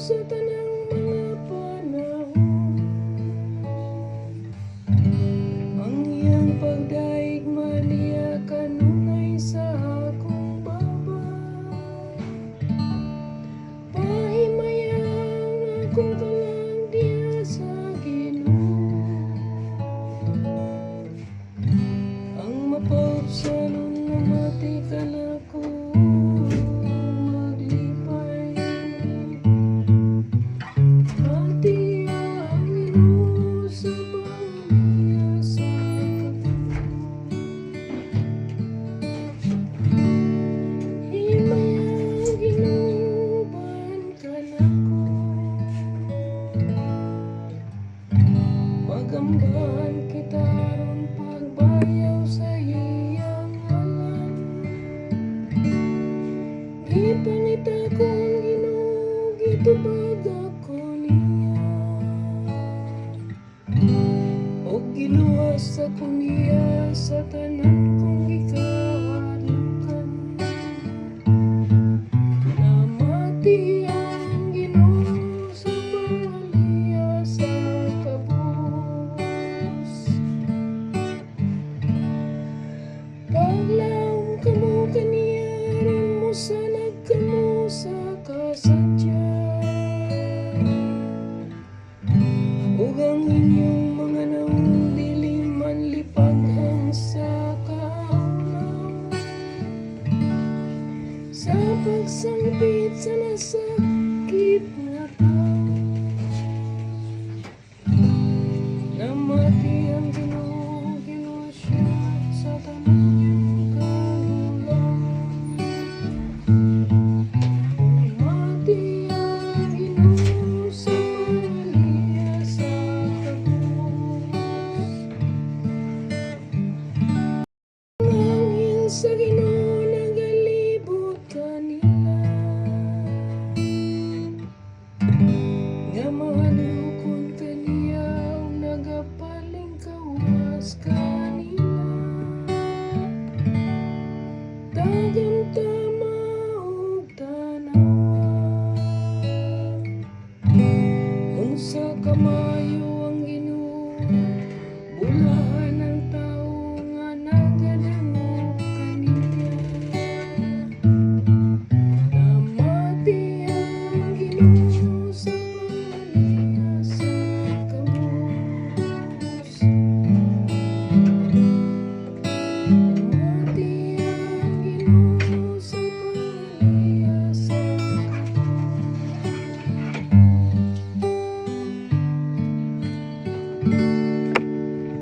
sa tanang mga panahon. Ang iyang pagdaig maniya kanunay sa akong baba. Pahimayang akong kalang diya sa Ginoo. Ang mapaubsan nga mati ka na ko maglipay. Mati ang Ginoo sa pamilya sa himayang ginuban ka na ko. Magambahan kita ron pagbayaw sa iyang alam. Ipanita kong Ginoo, gitubag ako niya. O giluwas ako niya sa tanan kong gikahalukan. Namati ang Ginoo sa pamilya sa kabus. Paglaom kamo kaniya ron mo sa nagkamo sa kasadya. Ug ang inyong mga naong dili man lipaghang sa kaunaw. Sa pagsangpit sa nasakit nga tao.